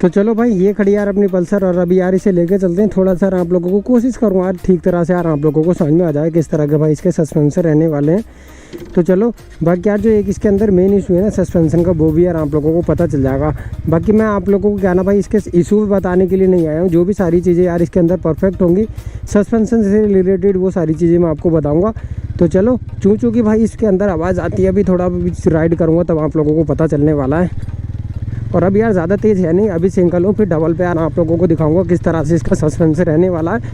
तो चलो भाई ये खड़ी यार अपनी पल्सर, और अभी यार इसे लेके चलते हैं। थोड़ा सा आप लोगों को कोशिश करूँगा यार ठीक तरह से यार आप लोगों को समझ में आ जाए किस तरह के भाई इसके सस्पेंसर रहने वाले हैं। तो चलो बाकी यार जो एक इसके अंदर मेन इशू है ना सस्पेंसन का, वो भी यार आप लोगों को पता चल जाएगा। बाकी मैं आप लोगों को क्या ना भाई इसके इशू बताने के लिए नहीं आया हूँ, जो भी सारी चीज़ें यार इसके अंदर परफेक्ट होंगी सस्पेंसन से रिलेटेड वो सारी चीज़ें मैं आपको बताऊँगा। तो चलो चूँ चूँ की भाई इसके अंदर आवाज़ आती है, अभी थोड़ा राइड करूँगा तब आप लोगों को पता चलने वाला है। और अभी यार ज़्यादा तेज़ है नहीं, अभी सिंगल हूँ फिर डबल पे यार आप लोगों को दिखाऊंगा किस तरह से इसका सस्पेंसर रहने वाला है।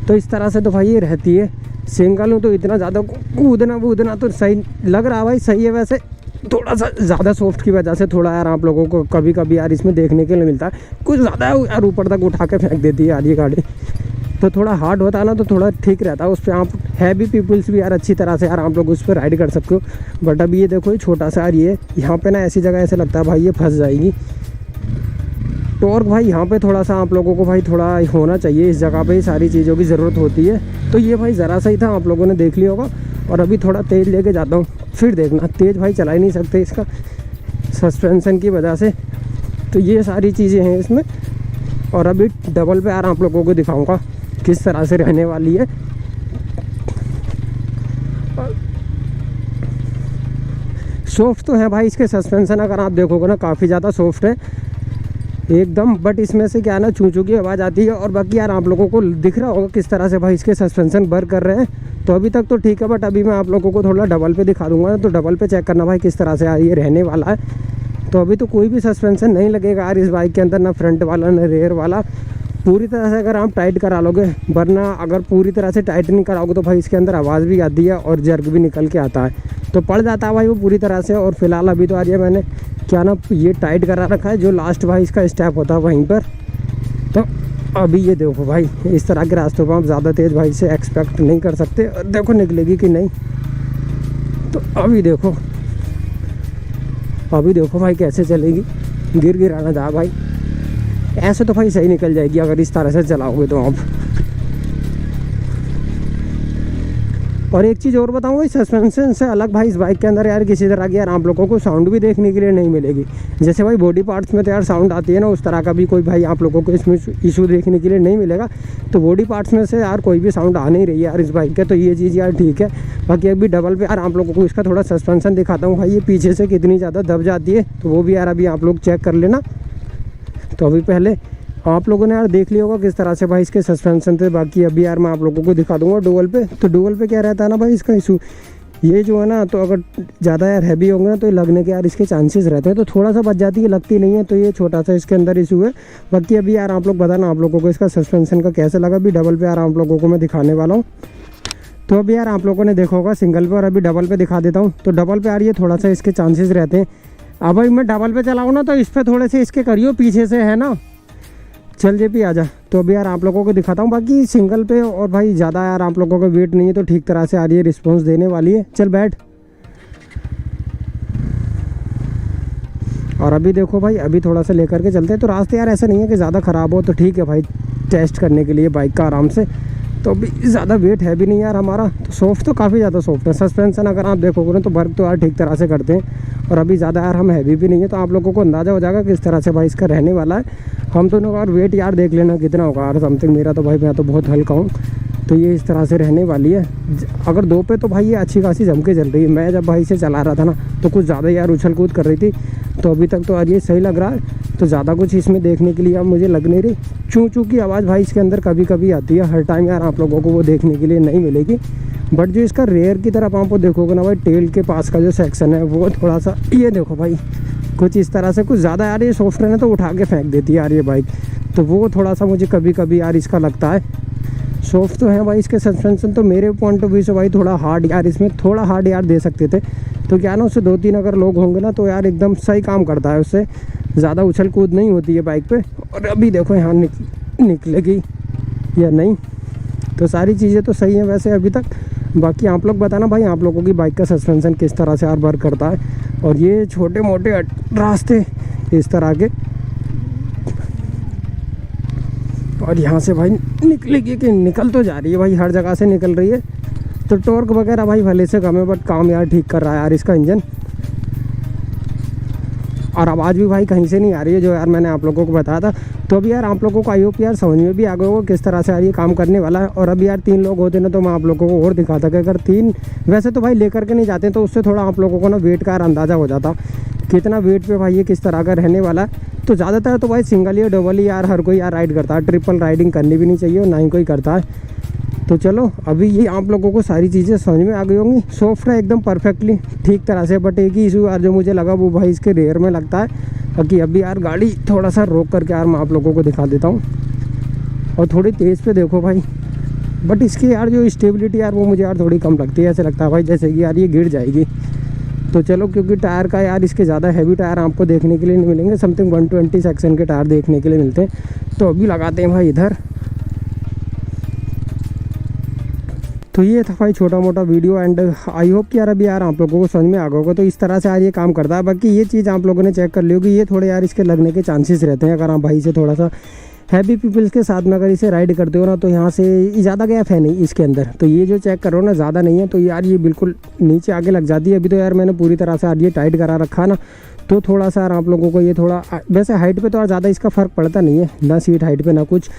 तो इस तरह से तो भाई ये रहती है। सिंगल हूँ तो इतना ज़्यादा कूदना तो सही लग रहा भाई, सही है। वैसे थोड़ा सा ज़्यादा सॉफ्ट की वजह से थोड़ा यार आप लोगों को कभी कभी यार इसमें देखने के लिए मिलता है, कुछ ज़्यादा यार ऊपर तक उठा के फेंक देती है यार ये गाड़ी। तो थोड़ा हार्ड होता है ना तो थोड़ा ठीक रहता है, उस पर आप हैवी पीपल्स भी यार अच्छी तरह से यार आप लोग उस पर राइड कर सकते हो। बट अभी ये देखो ये छोटा सा यार ये यहाँ पे ना ऐसी जगह ऐसे लगता है भाई ये फंस जाएगी। टॉर्क भाई यहाँ पे थोड़ा सा आप लोगों को भाई थोड़ा होना चाहिए, इस जगह पे ही सारी चीज़ों की ज़रूरत होती है। तो ये भाई ज़रा सा ही था, आप लोगों ने देख लिया होगा। और अभी थोड़ा तेज़ लेके जाता हूँ, फिर देखना तेज़ भाई चला ही नहीं सकते इसका सस्पेंसन की वजह से। तो ये सारी चीज़ें हैं इसमें। और अभी डबल पे यार आप लोगों को दिखाऊंगा किस तरह से रहने वाली है। सॉफ्ट तो है भाई इसके सस्पेंसन, अगर आप देखोगे ना काफ़ी ज़्यादा सॉफ्ट है एकदम। बट इसमें से क्या है ना चूँ चूँ की आवाज़ आती है। और बाकी यार आप लोगों को दिख रहा होगा किस तरह से भाई इसके सस्पेंसन वर्क कर रहे हैं। तो अभी तक तो ठीक है, बट अभी मैं आप लोगों को थोड़ा डबल पे दिखा दूंगा, तो डबल पे चेक करना भाई किस तरह से यार ये रहने वाला है। तो अभी तो कोई भी सस्पेंसन नहीं लगेगा यार इस बाइक के अंदर, ना फ्रंट वाला ना रेयर वाला। पूरी तरह से अगर आप टाइट करा लोगे, वरना अगर पूरी तरह से टाइट नहीं कराओगे तो भाई इसके अंदर आवाज़ भी आती है और जर्क भी निकल के आता है, तो पड़ जाता है भाई वो पूरी तरह से। और फिलहाल अभी तो आज ये मैंने क्या ना ये टाइट करा रखा है, जो लास्ट भाई इसका स्टेप होता है वहीं पर। तो अभी ये देखो भाई इस तरह के रास्तों पर आप ज़्यादा तेज़ भाई से एक्सपेक्ट नहीं कर सकते, देखो निकलेगी कि नहीं। तो अभी देखो भाई कैसे चलेगी, गिर आना जा भाई। ऐसे तो भाई सही निकल जाएगी अगर इस तरह से चलाओगे तो आप। और एक चीज़ और बताऊँ, इस सस्पेंशन से अलग भाई इस बाइक के अंदर यार किसी तरह की यार आप लोगों को साउंड भी देखने के लिए नहीं मिलेगी। जैसे भाई बॉडी पार्ट्स में तो यार साउंड आती है ना, उस तरह का भी कोई भाई आप लोगों को इसमें इशू देखने के लिए नहीं मिलेगा। तो बॉडी पार्ट्स में से यार कोई भी साउंड आ नहीं रही है यार इस बाइक के, तो ये चीज़ यार ठीक है। बाकी अभी डबल पे यार आप लोगों को इसका थोड़ा सस्पेंशन दिखाता हूँ भाई, ये पीछे से कितनी ज़्यादा दब जाती है, तो वो भी यार अभी आप लोग चेक कर लेना। तो अभी पहले आप लोगों ने यार देख लिया होगा किस तरह से भाई इसके सस्पेंशन थे। बाकी अभी यार मैं आप लोगों को दिखा दूंगा डुअल पे। तो डुअल पे क्या रहता है ना भाई इसका इशू, ये जो है ना तो अगर ज़्यादा यार हैवी होंगे ना तो लगने के यार इसके चांसेस रहते हैं, तो थोड़ा सा बच जाती है, लगती नहीं है। तो ये छोटा सा इसके अंदर इशू है। बाकी अभी यार आप लोग बताना आप लोगों को इसका सस्पेंशन का कैसे लगा। अभी डबल पे यार आप लोगों को मैं दिखाने वाला हूँ। तो अभी यार आप लोगों ने देखा होगा सिंगल पे, और अभी डबल पे दिखा देता हूँ। तो डबल पे यार ये थोड़ा सा इसके चांसेस रहते हैं। अब भाई मैं डबल पे चलाऊँ ना तो इस पर थोड़े से इसके करियो पीछे से है ना, चल जेपी आजा। तो अभी यार आप लोगों को दिखाता हूँ। बाकी सिंगल पे और भाई ज़्यादा यार आप लोगों का वेट नहीं है, तो ठीक तरह से यार ये रिस्पॉन्स देने वाली है। चल बैठ। और अभी देखो भाई अभी थोड़ा सा लेकर के चलते हैं। तो रास्ते यार ऐसा नहीं है कि ज़्यादा ख़राब हो, तो ठीक है भाई टेस्ट करने के लिए बाइक का आराम से। तो अभी ज़्यादा वेट है भी नहीं यार हमारा, तो सॉफ्ट तो काफ़ी ज़्यादा सॉफ्ट है। सस्पेंशन अगर आप देखोगे ना तो वर्क तो यार ठीक तरह से करते हैं। और अभी ज़्यादा यार हम हैवी भी नहीं है, तो आप लोगों को अंदाज़ा हो जाएगा किस तरह से भाई इसका रहने वाला है। हम दोनों का और वेट यार देख लेना कितना होगा यार समथिंग। मेरा तो भाई मैं तो बहुत हल्का हूँ, तो ये इस तरह से रहने वाली है। अगर दो पे तो भाई ये अच्छी खासी जम के चल रही है। मैं जब भाई से चला रहा था ना तो कुछ ज़्यादा यार उछल कूद कर रही थी, तो अभी तक तो आज ये सही लग रहा है। तो ज़्यादा कुछ इसमें देखने के लिए अब मुझे लग नहीं रही। चूँ चूँ की आवाज़ भाई इसके अंदर कभी कभी आती है, हर टाइम यार आप लोगों को वो देखने के लिए नहीं मिलेगी। बट जो इसका रेयर की तरफ आपको देखोगे ना भाई, टेल के पास का जो सेक्शन है वो थोड़ा सा, ये देखो भाई कुछ इस तरह से, कुछ ज़्यादा यार ये सॉफ्टवेयर है तो उठा के फेंक देती है यार ये बाइक। तो वो थोड़ा सा मुझे कभी कभी यार इसका लगता है। सॉफ्ट तो है भाई इसके सस्पेंशन, तो मेरे पॉइंट ऑफ व्यू से भाई थोड़ा हार्ड यार इसमें थोड़ा हार्ड यार दे सकते थे। तो क्या ना उससे 2-3 अगर लोग होंगे ना तो यार एकदम सही काम करता है, उससे ज़्यादा उछल कूद नहीं होती है बाइक पे। और अभी देखो यहाँ निकलेगी या नहीं। तो सारी चीज़ें तो सही हैं वैसे अभी तक। बाकी आप लोग बताना भाई आप लोगों की बाइक का सस्पेंशन किस तरह से यार वर्क करता है। और ये छोटे मोटे रास्ते इस तरह के, और यहाँ से भाई निकलेगी कि निकल तो जा रही है भाई, हर जगह से निकल रही है। तो टॉर्क वगैरह भाई भले से कम है, बट काम यार ठीक कर रहा है यार इसका इंजन। और आवाज़ भी भाई कहीं से नहीं आ रही है जो यार मैंने आप लोगों को बताया था। तो अभी यार आप लोगों को आई होप यार समझ में भी आ गया होगा किस तरह से यार ये काम करने वाला है। और अभी यार 3 लोग होते ना तो मैं आप लोगों को और दिखाता कि अगर 3 वैसे तो भाई लेकर के नहीं जाते तो उससे थोड़ा आप लोगों को ना वेट का अंदाज़ा हो जाता कितना वेट पे भाई ये किस तरह का रहने वाला है। तो ज़्यादातर तो भाई सिंगल या डबल ही यार हर कोई यार राइड करता है, ट्रिपल राइडिंग करनी भी नहीं चाहिए और ना ही कोई करता है। तो चलो अभी ये आप लोगों को सारी चीज़ें समझ में आ गई होंगी। सॉफ्ट है एकदम परफेक्टली ठीक तरह से, बट एक ही इशू यार जो मुझे लगा वो भाई इसके रेयर में लगता है कि अभी यार गाड़ी थोड़ा सा रोक करके यार मैं आप लोगों को दिखा देता हूँ और थोड़ी तेज़ पे देखो भाई। बट इसकी यार जो स्टेबिलिटी यार वो मुझे यार थोड़ी कम लगती है, ऐसे लगता है भाई जैसे कि यार ये गिर जाएगी। तो चलो क्योंकि टायर का यार इसके ज़्यादा हैवी टायर आपको देखने के लिए नहीं मिलेंगे, समथिंग 120 सेक्शन के टायर देखने के लिए मिलते हैं। तो अभी लगाते हैं भाई इधर। तो ये था भाई छोटा मोटा वीडियो एंड आई होप कि यार अभी यार आप लोगों को समझ में आ गया होगा। तो इस तरह से यार ये काम करता है। बाकी ये चीज़ आप लोगों ने चेक कर ली होगी, ये थोड़े यार इसके लगने के चांसेस रहते हैं अगर आप भाई से थोड़ा सा हैवी पीपल्स के साथ में अगर इसे राइड करते हो ना, तो यहाँ से ज़्यादा गैप है नहीं इसके अंदर। तो ये जो चेक करो ना ज़्यादा नहीं है, तो यार ये बिल्कुल नीचे आगे लग जाती है। अभी तो यार मैंने पूरी तरह से यार ये टाइट करा रखा ना, तो थोड़ा सा यार आप लोगों को ये थोड़ा वैसे हाइट पे तो यार ज़्यादा इसका फ़र्क पड़ता नहीं है, ना सीट हाइट पे ना कुछ।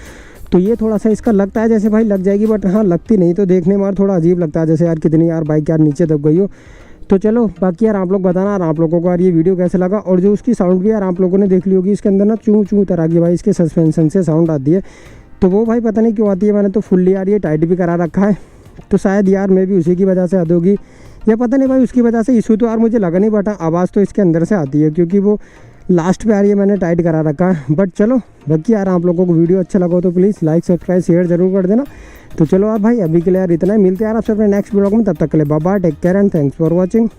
तो ये थोड़ा सा इसका लगता है जैसे भाई लग जाएगी, बट हाँ लगती नहीं। तो देखने में यार थोड़ा अजीब लगता है जैसे यार कितनी यार बाइक यार नीचे दब गई हो। तो चलो बाकी यार आप लोग बताना यार आप लोगों को यार ये वीडियो कैसे लगा। और जो उसकी साउंड भी यार आप लोगों ने देख ली होगी, इसके अंदर ना चूँ चूँ तरह की भाई इसके सस्पेंशन से साउंड आती है। तो वो भाई पता नहीं क्यों आती है, मैंने तो फुल्ली यार ये टाइट भी करा रखा है। तो शायद यार मैं भी उसी की वजह से आती होगी या पता नहीं भाई उसकी वजह से इशू तो यार मुझे लगा नहीं, बट आवाज़ तो इसके अंदर से आती है क्योंकि वो लास्ट पे यार ये मैंने टाइट करा रखा है। बट चलो बाकी यार आप लोगों को वीडियो अच्छा लगा तो प्लीज़ लाइक सब्सक्राइब शेयर जरूर कर देना। तो चलो यार भाई अभी के लिए यार इतना ही, मिलते हैं यार आपसे अपने नेक्स्ट ब्लॉग में। तब तक के लिए bye bye, take care and thanks for watching.